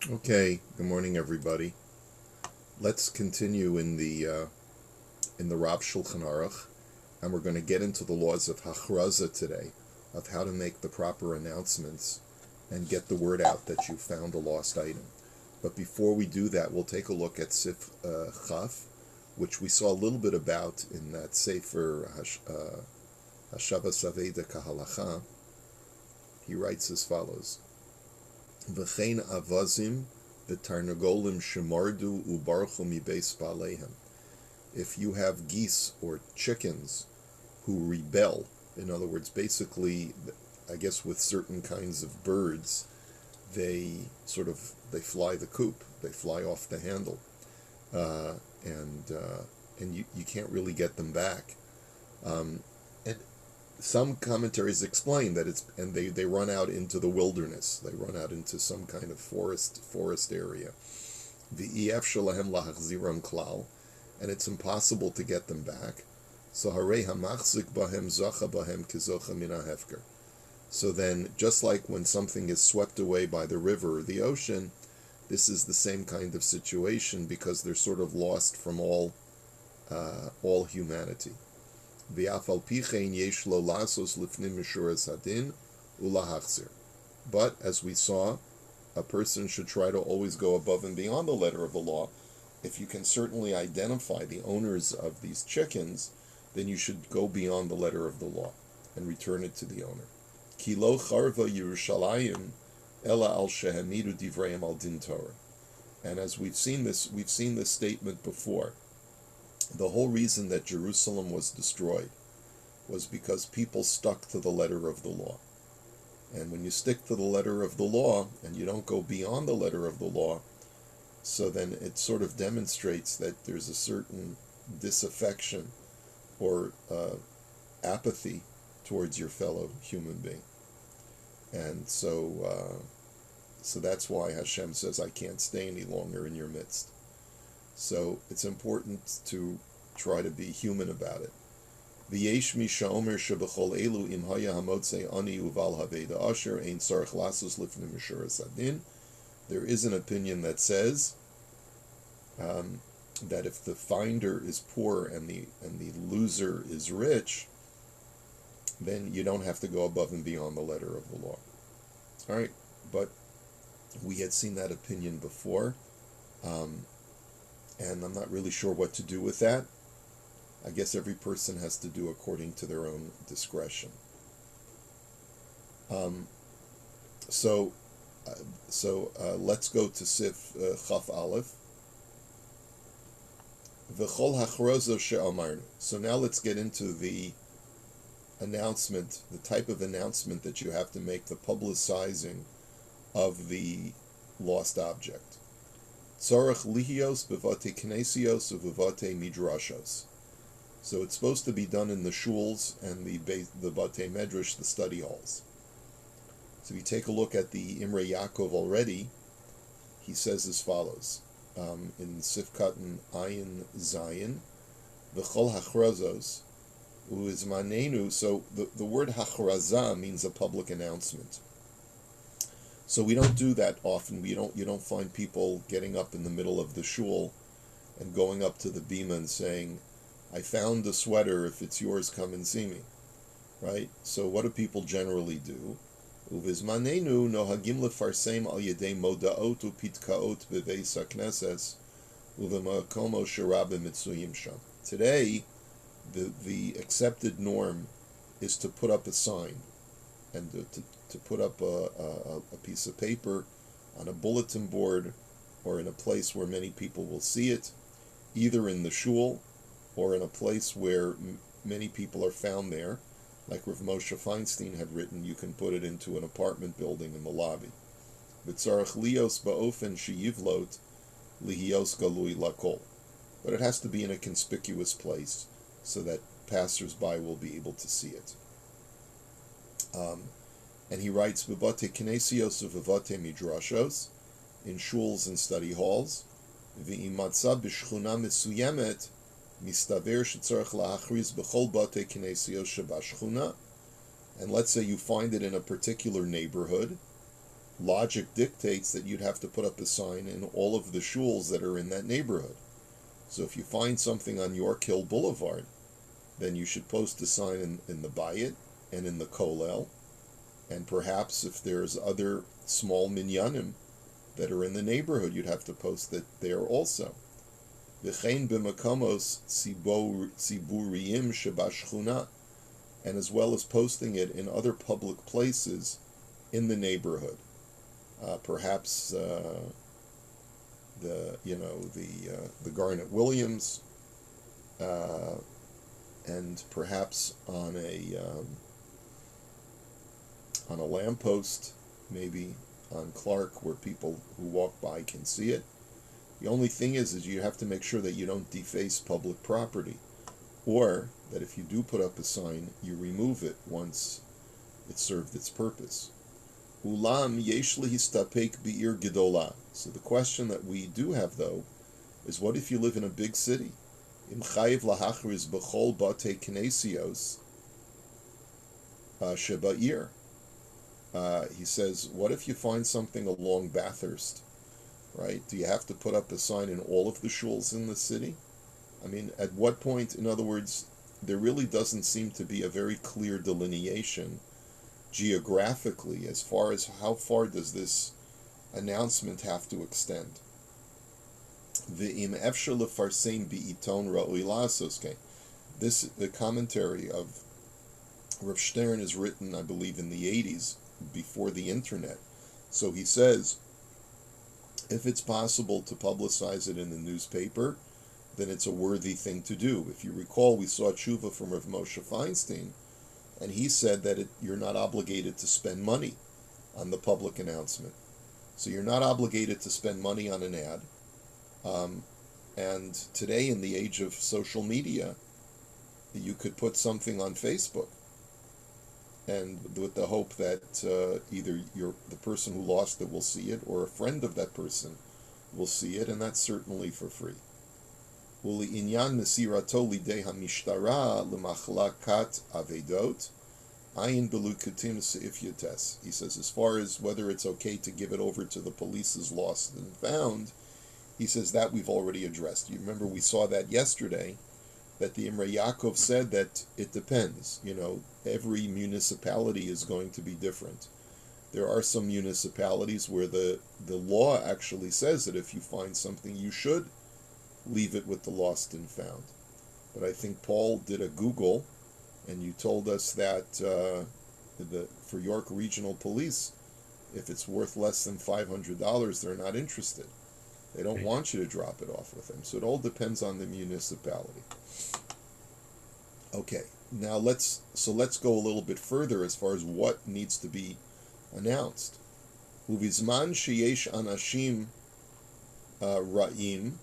Okay, good morning, everybody. Let's continue in the Rav Shulchan Aruch, and we're going to get into the laws of Hachraza today, of how to make the proper announcements and get the word out that you found a lost item. But before we do that, we'll take a look at Sif Chaf, which we saw a little bit about in that Sefer Hashava Saveda Kahalacha. He writes as follows: V'chein avazim v'tarnagolim shemardu ubarchu mibeis balehem. If you have geese or chickens who rebel, in other words, basically, I guess with certain kinds of birds, they fly the coop, they fly off the handle, uh, and you can't really get them back. And some commentaries explain that they run out into the wilderness. They run out into some kind of forest area. The ef shalahem lahachziram klal, and it's impossible to get them back. So harei hamachzik bahem zacha bahem kizocha min hafker. So then, just like when something is swept away by the river or the ocean, this is the same kind of situation because they're sort of lost from all humanity. But as we saw, a person should try to always go above and beyond the letter of the law. If you can certainly identify the owners of these chickens, then you should go beyond the letter of the law and return it to the owner. Ki lo charva Yerushalayim ela al shehemidu divrayim al din Torah. And as we've seen this statement before. The whole reason that Jerusalem was destroyed was because people stuck to the letter of the law. And when you stick to the letter of the law and you don't go beyond the letter of the law, so then it sort of demonstrates that there's a certain disaffection or apathy towards your fellow human being. And so that's why Hashem says, I can't stay any longer in your midst. So it's important to try to be human about it. V'yesh mi sha'omer shebechol elu im haya hamotzei ani uval haveda asher ein tzarich lasos lifnei mishuras hadin. There is an opinion that says that if the finder is poor and the loser is rich, then you don't have to go above and beyond the letter of the law. All right, but we had seen that opinion before. And I'm not really sure what to do with that. I guess every person has to do according to their own discretion. So let's go to Sif Chaf Aleph. V'chol hachrozo she'amarnu. So now let's get into the announcement, the type of announcement that you have to make, the publicizing of the lost object. Tzarech lihios bevate knesios uvevate midrashos. So it's supposed to be done in the shuls and the batei medrash, the study halls. So if you take a look at the Imrei Yaakov already, he says as follows in Sifkat Ayin Zayin, v'chol hachrazos uizmanenu. So the word hachraza means a public announcement. So we don't do that often. You don't find people getting up in the middle of the shul and going up to the bima and saying, I found a sweater, if it's yours, come and see me. Right? So what do people generally do? Uvizmanenu nohagim lefarsem al yedei modaot upitkaot beveis hakneses uvemakomo sherabe mitzuyim sham. Today, the accepted norm is to put up a sign and to put up a piece of paper on a bulletin board or in a place where many people will see it, either in the shul or in a place where many people are found there. Like Rav Moshe Feinstein had written, you can put it into an apartment building in the lobby. V'tzarech lios ba'ofen sheyivlot lihios galui lakol. But it has to be in a conspicuous place so that passers-by will be able to see it. And he writes, V'vate knesios uv'vate midrashos, in shuls and study halls, v'imatza b'shchuna mesuyemet, mistaver shetzarech la'achriz b'chol bate knesios shebashchuna. And let's say you find it in a particular neighborhood, logic dictates that you'd have to put up a sign in all of the shuls that are in that neighborhood. So if you find something on York Hill Boulevard, then you should post a sign in the Bayit and in the Kolel, and perhaps if there's other small minyanim that are in the neighborhood, you'd have to post that there also. V'chein b'makomos tziburiyim shebashchuna, and as well as posting it in other public places in the neighborhood. Perhaps the Garnet Williams, and perhaps on a lamppost, maybe on Clark, where people who walk by can see it. The only thing is you have to make sure that you don't deface public property, or that if you do put up a sign, you remove it once it served its purpose. Ulam yesh lehistapek bi'ir gedola. So the question that we do have, though, is what if you live in a big city? Im chayiv lahachriz b'chol batei knesios sheba'ir. He says, what if you find something along Bathurst, right? Do you have to put up a sign in all of the shuls in the city? I mean, at what point, in other words, there really doesn't seem to be a very clear delineation geographically as far as how far does this announcement have to extend. V'im efshar lefarsein bi'iton ra'oi la'asos. The commentary of Rav Stern is written, I believe, in the 80s, before the internet. So he says, if it's possible to publicize it in the newspaper, then it's a worthy thing to do. If you recall, we saw tshuva from Rav Moshe Feinstein, and he said that you're not obligated to spend money on the public announcement. So you're not obligated to spend money on an ad. And today, in the age of social media, you could put something on Facebook, and with the hope that either the person who lost it will see it, or a friend of that person will see it, and that's certainly for free. He says, as far as whether it's okay to give it over to the police's lost and found, he says that we've already addressed. You remember we saw that yesterday, that the Imrei Yaakov said that it depends. Every municipality is going to be different. There are some municipalities where the law actually says that if you find something, you should leave it with the lost and found. But I think Paul did a Google, and you told us that for York Regional Police, if it's worth less than $500, they're not interested. They don't want you to drop it off with them. So it all depends on the municipality. Okay, now let's go a little bit further as far as what needs to be announced. Uvizman sheyesh anashim ra'im.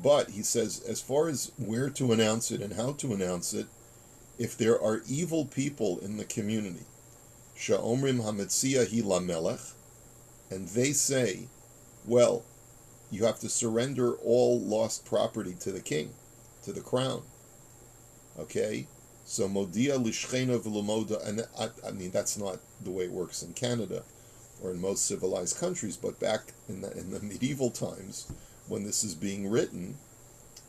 But he says, as far as where to announce it and how to announce it, if there are evil people in the community, sha'omrim hametzia hi lamelech, and they say, well, you have to surrender all lost property to the king, to the crown. Okay? So modia lishchena v'lumoda, and I mean, that's not the way it works in Canada or in most civilized countries, but back in the medieval times, when this is being written,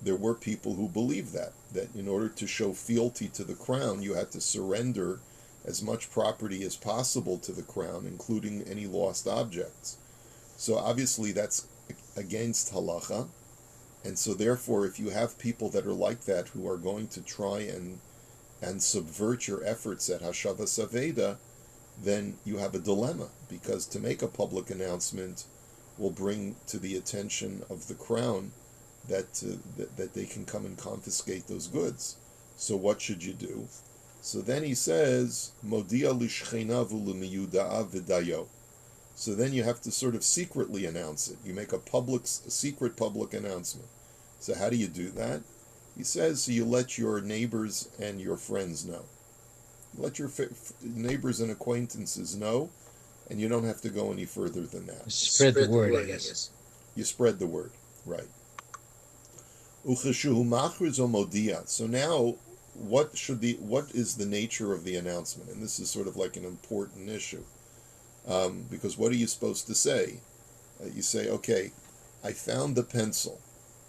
there were people who believed that in order to show fealty to the crown, you had to surrender as much property as possible to the crown, including any lost objects. So obviously that's against halacha, and so therefore if you have people that are like that who are going to try and subvert your efforts at Hashavas Aveda, then you have a dilemma, because to make a public announcement will bring to the attention of the crown that they can come and confiscate those goods. So what should you do? So then he says, Modia lishchenavu l'miyuda'a v'dayo. So then you have to sort of secretly announce it. You make a secret public announcement. So how do you do that? He says, so you let your neighbors and your friends know. Let your neighbors and acquaintances know, and you don't have to go any further than that. Spread the word, I guess. You spread the word, right. So now, what is the nature of the announcement? And this is sort of like an important issue. Because what are you supposed to say? You say, okay, I found the pencil,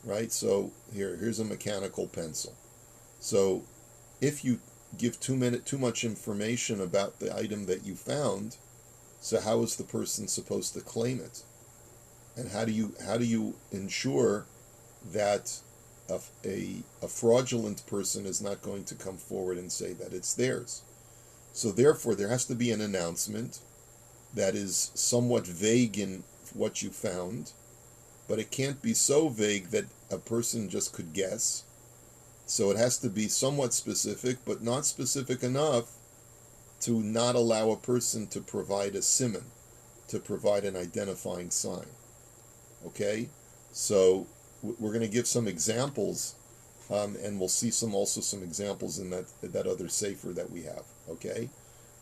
right? So here's a mechanical pencil. So if you give too much information about the item that you found, so how is the person supposed to claim it? And how do you ensure that a fraudulent person is not going to come forward and say that it's theirs? So therefore, there has to be an announcement that is somewhat vague in what you found, but it can't be so vague that a person just could guess. So it has to be somewhat specific, but not specific enough to not allow a person to provide a siman, to provide an identifying sign. Okay? So we're going to give some examples, and we'll see some examples in that other sefer that we have. Okay?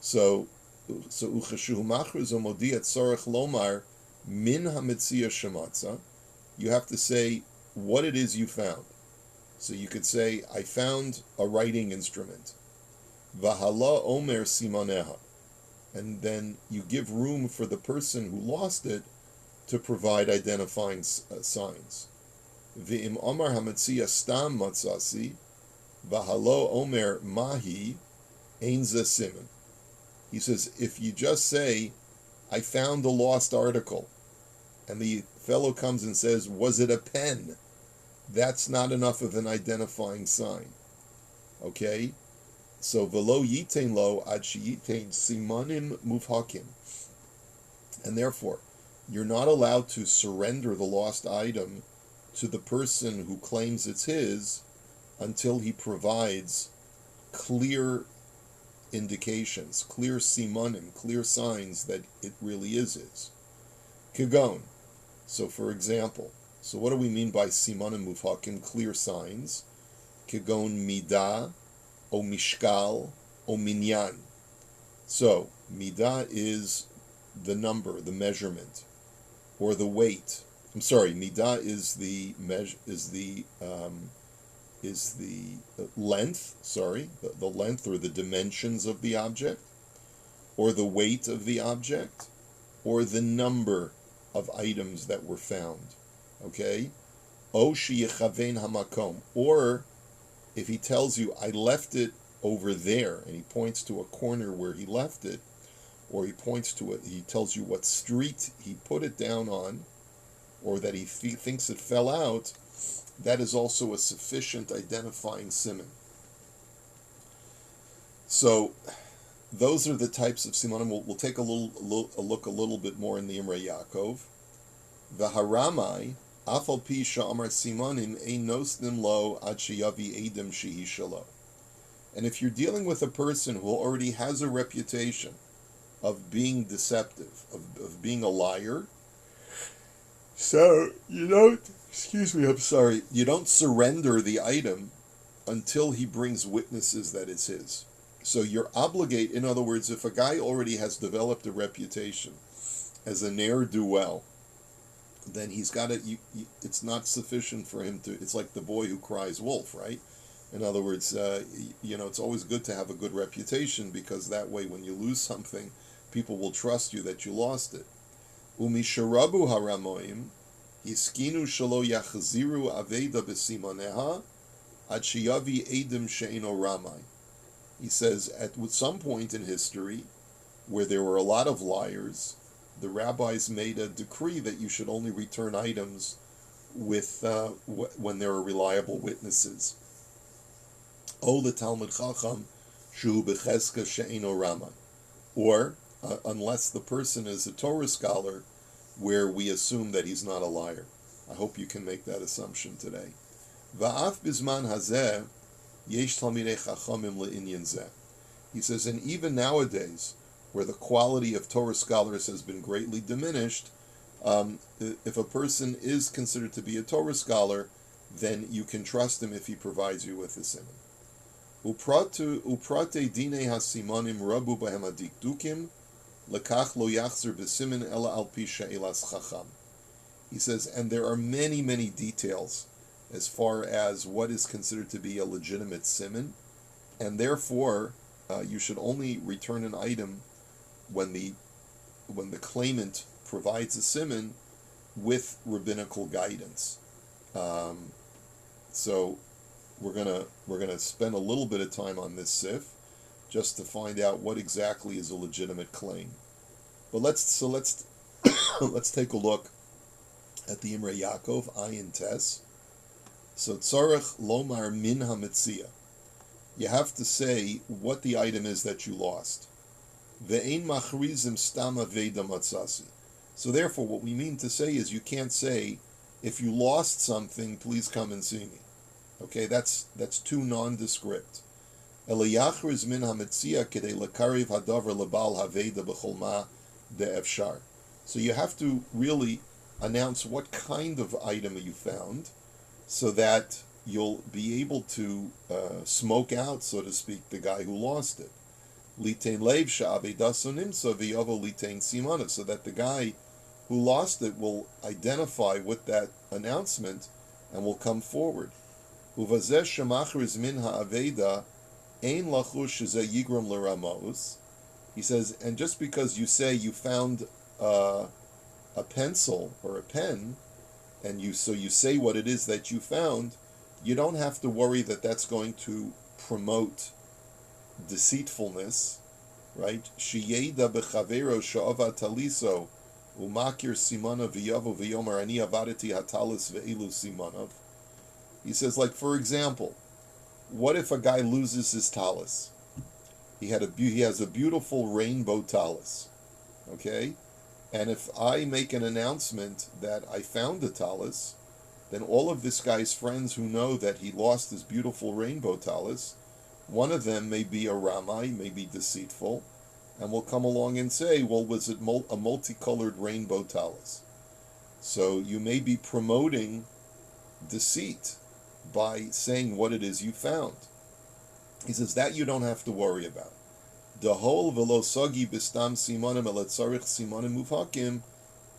So uchashuhu machriz umodiat tzarech lomar min hamitzia shematza. You have to say what it is you found. So you could say, I found a writing instrument. Vahala omer simaneha. And then you give room for the person who lost it to provide identifying signs. V'im omar hamitzia stam matzasi, vahalo omer mahi, ein ze siman. He says, if you just say, I found a lost article, and the fellow comes and says, was it a pen? That's not enough of an identifying sign. Okay? So, velo yitain lo ad sheyitain simanim muvhakim. And therefore, you're not allowed to surrender the lost item to the person who claims it's his until he provides clear indications, clear simanim, clear signs that it really is his. Kagon. So, for example, so what do we mean by simanim muvhakim, clear signs? Kagon midah, o mishkal, o minyan. So, midah is the number, the measurement, or the weight. I'm sorry, midah is the length. Sorry, the length or the dimensions of the object, or the weight of the object, or the number of items that were found. Okay, o sheyechavein hamakom, or if he tells you, I left it over there, and he points to a corner where he left it, or he points to it, he tells you what street he put it down on, or that he thinks it fell out, that is also a sufficient identifying siman. So, those are the types of simanim. We'll take a look a little bit more in the Imrei Yaakov. The haramai, afal pi sha'amar simanim ein nosnim lo ad sheyavi edim shehi shalo. And if you're dealing with a person who already has a reputation of being deceptive, of being a liar, so you don't surrender the item until he brings witnesses that it's his. So you're obligated, in other words, if a guy already has developed a reputation as a ne'er-do-well, then he's got to, it's not sufficient for him to, it's like the boy who cries wolf, right? In other words, it's always good to have a good reputation, because that way when you lose something, people will trust you that you lost it. Umisharabu haramoim, hiskinu shalo yachziru aveda besimaneha, ad sheyavi edim she'eno ramai. He says, at some point in history, where there were a lot of liars, the rabbis made a decree that you should only return items with when there are reliable witnesses. O the Talmud Chacham shu becheska she'eno ramai, or unless the person is a Torah scholar, where we assume that he's not a liar. I hope you can make that assumption today. Va'af bizman hazeh yesh talmidei chachamim le'inyan zeh. He says, and even nowadays, where the quality of Torah scholars has been greatly diminished, if a person is considered to be a Torah scholar, then you can trust him if he provides you with a siman. Uprate dine hasimanim rabu bahem adikdukim, lekach lo yachzer b'siman ela al pi she'elas chacham. He says, and there are many, many details as far as what is considered to be a legitimate siman, and therefore you should only return an item when the when the claimant provides a siman with rabbinical guidance. So we're gonna spend a little bit of time on this sif, just to find out what exactly is a legitimate claim. But let's let's take a look at the Imrei Yaakov Ayin Tes. So tzarech lomar min hamitzia. You have to say what the item is that you lost. Ve'ein machrizim stama veda matzasi. So therefore, what we mean to say is you can't say, if you lost something, please come and see me. Okay, that's too nondescript. Eliyachriz min hamitzia kedei lekariv hadavar lebal haveda b'cholma de'efshar. So you have to really announce what kind of item you found, so that you'll be able to smoke out, so to speak, the guy who lost it. Litein leiv sha'avedaso nimsa v'yovo litein simana, so that the guy who lost it will identify with that announcement and will come forward. Uvazeh shemachriz min ha'aveda ein lachush shezeh yigram l'ramos. He says, and just because you say you found a pencil or a pen, and you say what it is that you found, you don't have to worry that that's going to promote deceitfulness, right? Sheyeda bechavero sha'ava taliso umakir simana v'yavo v'yomer ani avadati hatalis ve'ilu simanav. He says, like, for example, what if a guy loses his talis? He has a beautiful rainbow talis, okay? And if I make an announcement that I found the talis, then all of this guy's friends who know that he lost his beautiful rainbow talis, one of them may be a ramai, may be deceitful, and will come along and say, well, was it a multicolored rainbow talis? So you may be promoting deceit by saying what it is you found. He says that you don't have to worry about. Dahol velo sagi bistam simanim elatzarich simanim muvhakim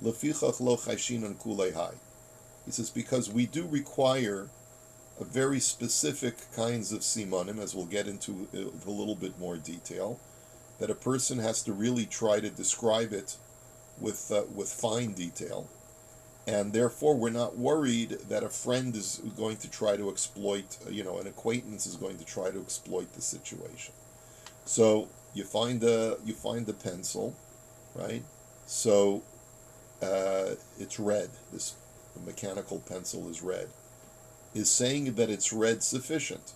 lefichach lo chayshinan kulei hai. He says because we do require a very specific kinds of simanim, as we'll get into a little bit more detail, that a person has to really try to describe it with fine detail, and therefore we're not worried that a friend is going to try to exploit, an acquaintance is going to try to exploit the situation. So you find the pencil, right? So it's red. The mechanical pencil is red. Is saying that it's red sufficient?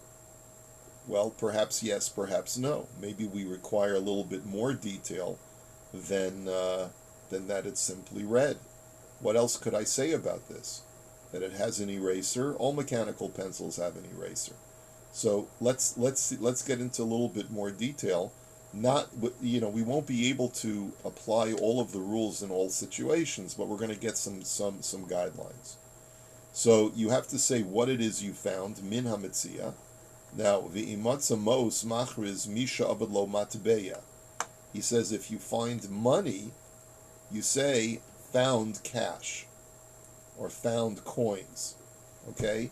Well, perhaps yes, perhaps no. Maybe we require a little bit more detail than that it's simply red. What else could I say about this? That it has an eraser. All mechanical pencils have an eraser. So let's get into a little bit more detail. We won't be able to apply all of the rules in all situations, but we're going to get some guidelines. So you have to say what it is you found, min hamitzia. Now, v'imatza mos machriz misha abad lo matbeya. He says if you find money, you say found cash or found coins, okay?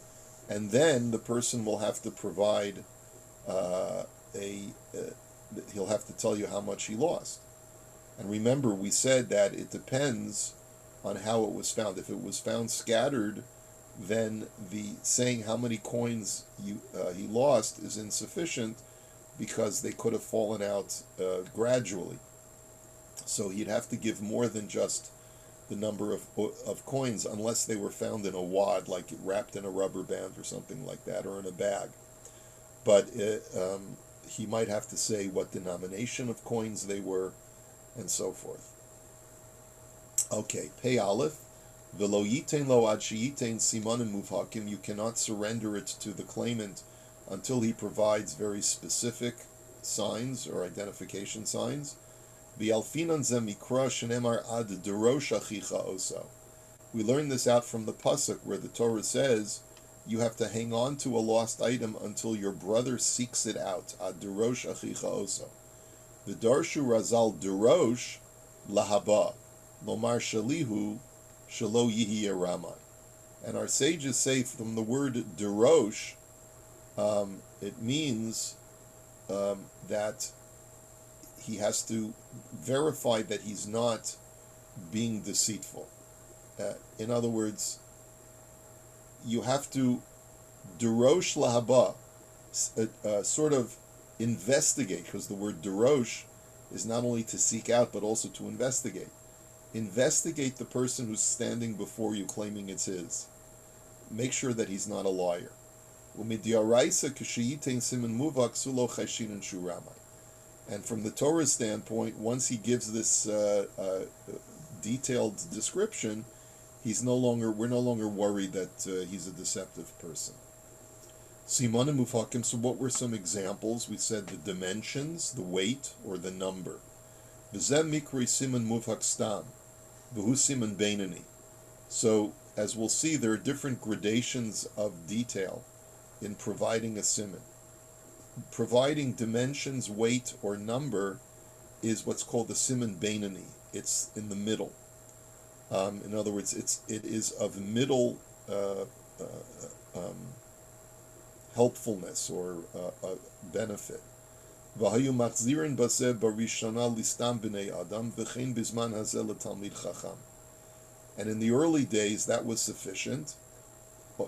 And then the person will have to provide he'll have to tell you how much he lost. And remember, we said that it depends on how it was found. If it was found scattered, then the saying how many coins he lost is insufficient, because they could have fallen out gradually. So he'd have to give more than just the number of coins, unless they were found in a wad, like wrapped in a rubber band or something like that, or in a bag. But he might have to say what denomination of coins they were, and so forth. Okay, Pei Aleph. V'lo yitain lo ad sheyitain simanim muvhakim. You cannot surrender it to the claimant until he provides very specific signs or identification signs. V'alfinan ze mikra shenemar ad derosh achicha oso. We learn this out from the pasuk where the Torah says you have to hang on to a lost item until your brother seeks it out. Ad derosh achicha oso. V'darshu razal derosh lahaba lomar shalihu shelo yihi ramai. And our sages say from the word derosh, it means that he has to verify that he's not being deceitful. In other words, you have to derosh lahaba, sort of investigate, because the word derosh is not only to seek out but also to investigate. Investigate the person who's standing before you claiming it's his. Make sure that he's not a liar. And from the Torah standpoint, once he gives this detailed description, we're no longer worried that he's a deceptive person. Simanim Mufakim, so what were some examples? We said the dimensions, the weight, or the number. V'zeh mikri siman mufak stam, v'hu siman beinani. So, as we'll see, there are different gradations of detail in providing a siman. Providing dimensions, weight, or number is what's called the siman beinani. It's in the middle. In other words, it is of middle helpfulness or benefit. And in the early days, that was sufficient,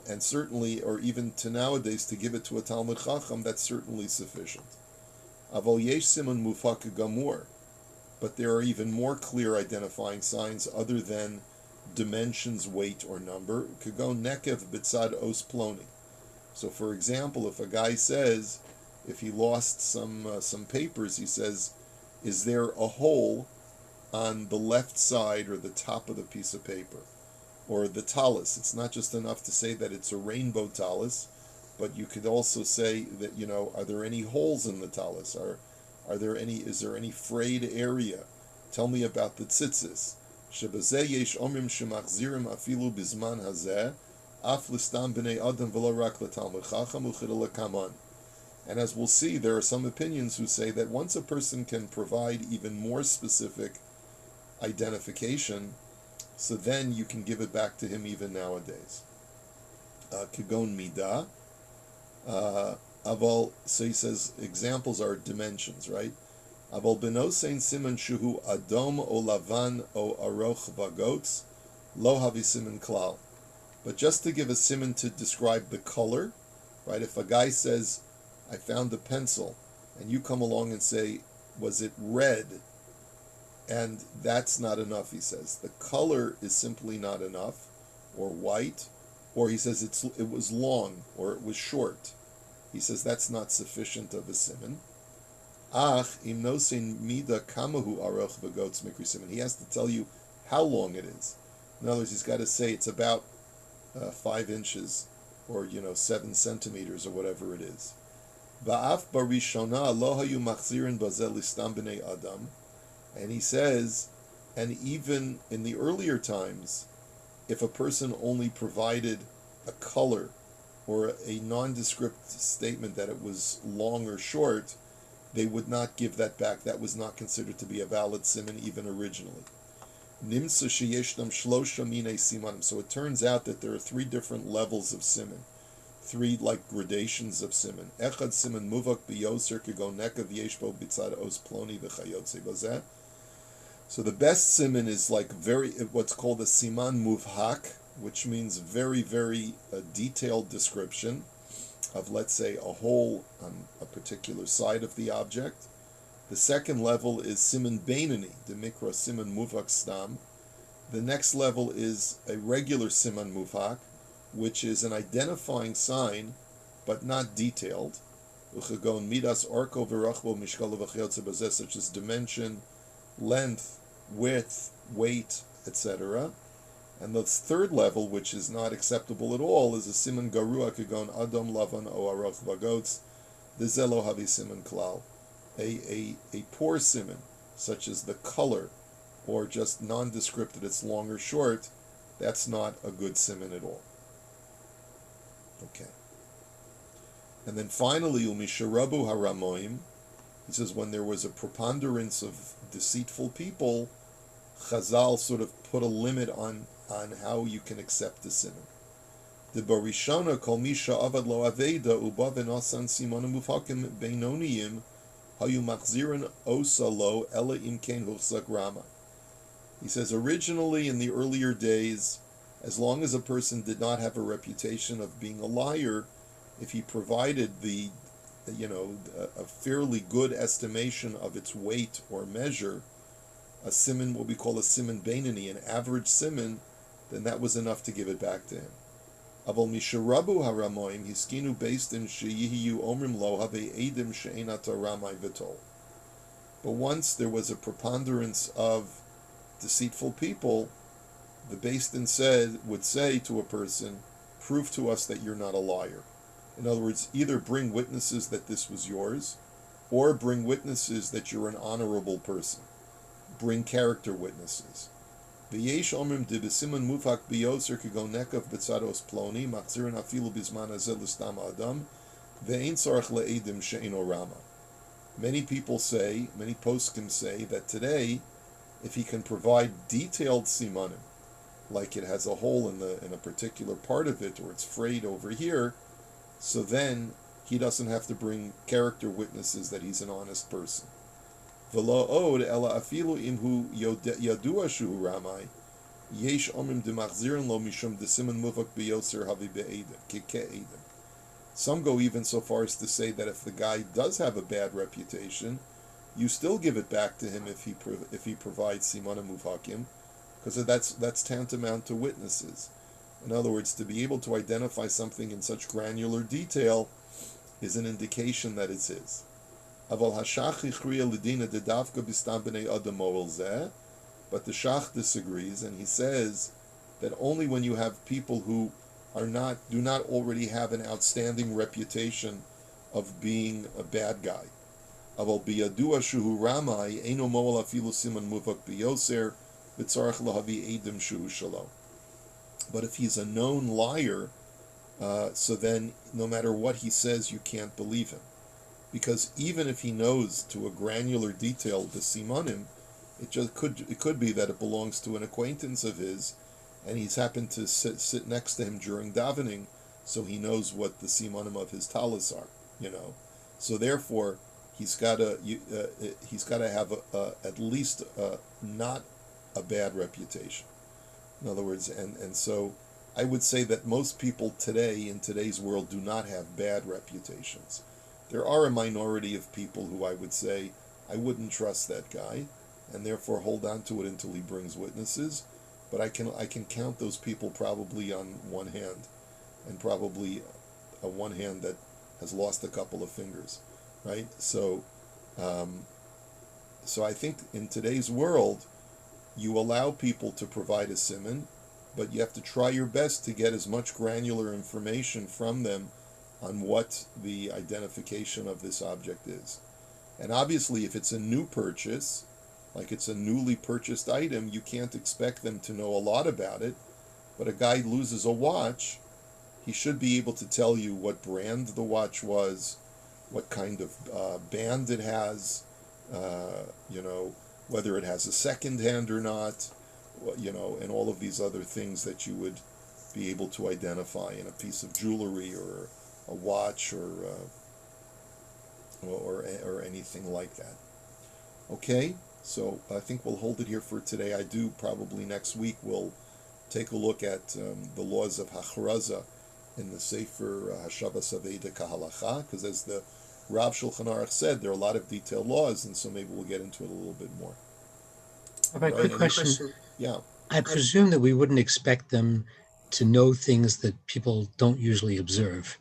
and certainly, or even to nowadays, to give it to a Talmid Chacham, that's certainly sufficient. Aval yesh siman mufak gamur, but there are even more clear identifying signs other than dimensions, weight, or number. Kagon nekev bitzad os ploni. So, for example, if a guy says, if he lost some papers, he says, is there a hole on the left side or the top of the piece of paper? Or the talus. It's not just enough to say that it's a rainbow talus, but you could also say that, are there any holes in the talus? Is there any frayed area? Tell me about the tzitzis. Shebazeh yesh omrim shemachzirim afilu bizman hazeh, af listam b'nei adam v'lo rak l'talmid chacham u'chidel kaman. And as we'll see, there are some opinions who say that once a person can provide even more specific identification, so then you can give it back to him even nowadays. Kagon midah. Aval, so he says examples are dimensions, right? Aval benosein siman shuhu adom o lavan o aroch vagots lo havi siman klal. But just to give a siman to describe the color, right? If a guy says, I found a pencil, and you come along and say, was it red? And that's not enough, he says. The color is simply not enough, or white, or he says it was long, or it was short. He says that's not sufficient of a siman. Ach, im nosein mida kamahu aroch v'gots mikri siman. He has to tell you how long it is. In other words, he's got to say it's about 5 inches, or 7 centimeters, or whatever it is. Ba'af barishona lo hayu machzirin bazel listam b'nei adam. And he says, and even in the earlier times, if a person only provided a color or a nondescript statement that it was long or short, they would not give that back. That was not considered to be a valid siman even originally. Nimsa sheyeshnam shlosha minei simanim. So it turns out that there are 3 different levels of siman, 3 gradations of siman. Echad siman muvak biyoser kegon nekav yeshbo bitzad os ploni v'chayotze bazeh. So the best siman is what's called a siman muvhak, which means very, very detailed description of, let's say, a hole on a particular side of the object. The second level is siman beinani, the mikra siman muvhak stam. The next level is a regular siman muvhak, which is an identifying sign, but not detailed. Uchagon midas orko v'rachbo mishkalo v'chayotze bazeh, such as dimension, length, width, weight, etc. And the third level, which is not acceptable at all, is a siman garua kagon adom lavan o aroch vagots, the zelo havi siman klal. A poor siman, such as the color, or just nondescript that it's long or short, that's not a good siman at all. Okay. And then finally, umisharabu haramoim, he says, when there was a preponderance of deceitful people, Chazal sort of put a limit on how you can accept the siman. The barishana kol misha avad lo aveda uba v'nasan simanim mufhakim beinoniyim Hayu machzirin osalo ela imkein huchzak rama. He says originally in the earlier days, as long as a person did not have a reputation of being a liar, if he provided a fairly good estimation of its weight or measure, a siman, what we call a siman beinani, an average siman, then that was enough to give it back to him. Aval misharabu haramoim hiskinu based in sheyihiyu omrim lo have edim she'enat ramai v'tol. But once there was a preponderance of deceitful people, the Beis Din would say to a person, prove to us that you're not a liar. In other words, either bring witnesses that this was yours, or bring witnesses that you're an honorable person. Bring character witnesses. V'yesh omrim de b'siman mufak biyoser kigon nekav b'tzados ploni machzirin afilu bizman hazeh l'stam adam ve'ein tzarich le'edim she'eno rama. Many people say, many poskim say, that today, if he can provide detailed simanim, like it has a hole in a particular part of it, or it's frayed over here, so then he doesn't have to bring character witnesses that he's an honest person. V'lo od ela afilu imhu yadua shu ramai yesh omrim demachzirin lo mishum desiman muvak biyoser havi be'edim kike'edim. Some go even so far as to say that if the guy does have a bad reputation, you still give it back to him if he provides simanim muvhakim, because that's tantamount to witnesses. In other words, to be able to identify something in such granular detail is an indication that it's his. But the Shach disagrees, and he says that only when you have people who do not already have an outstanding reputation of being a bad guy. But if he's a known liar, so then no matter what he says, you can't believe him. Because even if he knows to a granular detail the simanim, it could be that it belongs to an acquaintance of his, and he's happened to sit next to him during davening, so he knows what the simanim of his talis are. So therefore, he's got to have at least not a bad reputation. In other words, and so I would say that most people today, in today's world, do not have bad reputations. There are a minority of people who I would say, I wouldn't trust that guy, and therefore hold on to it until he brings witnesses. But I can count those people probably on one hand, and probably a one hand that has lost a couple of fingers, right? So I think in today's world, you allow people to provide a siman, but you have to try your best to get as much granular information from them on what the identification of this object is. And obviously, if it's a new purchase, like it's a newly purchased item, you can't expect them to know a lot about it. But a guy loses a watch, he should be able to tell you what brand the watch was, what kind of band it has, whether it has a second hand or not, and all of these other things that you would be able to identify in a piece of jewelry or a watch or anything like that. Okay, so I think we'll hold it here for today. I do probably next week we'll take a look at the laws of Hachraza in the Sefer Hashavas Aveda Kahalacha, because as the Rav Shulchan Aruch said, there are a lot of detailed laws, and so maybe we'll get into it a little bit more. Right, quick question. Yeah. I presume that we wouldn't expect them to know things that people don't usually observe.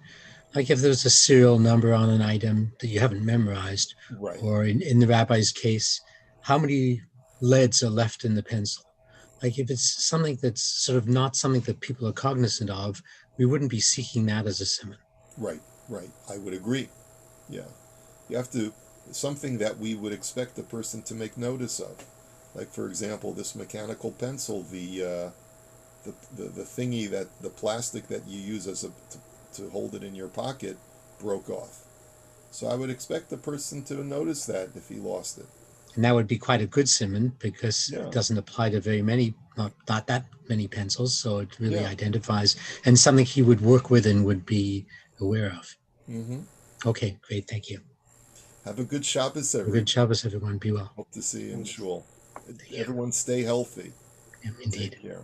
Like if there's a serial number on an item that you haven't memorized, Right. or in the rabbi's case, how many leads are left in the pencil? Like if it's something that's sort of not something that people are cognizant of, we wouldn't be seeking that as a siman. Right. I would agree. Yeah. You have to, something that we would expect the person to make notice of. Like, for example, this mechanical pencil, the thingy, the plastic that you use to hold it in your pocket broke off. So I would expect the person to notice that if he lost it. And that would be quite a good siman because it doesn't apply to very many, not that many pencils. So it really identifies, and something he would work with and would be aware of. Mm-hmm. Okay, great. Thank you. Have a good Shabbos, Have a good everyone. Shabbos, everyone. Be well. Hope to see you in shul. Thank you. Everyone stay healthy. Yeah, indeed. Take care.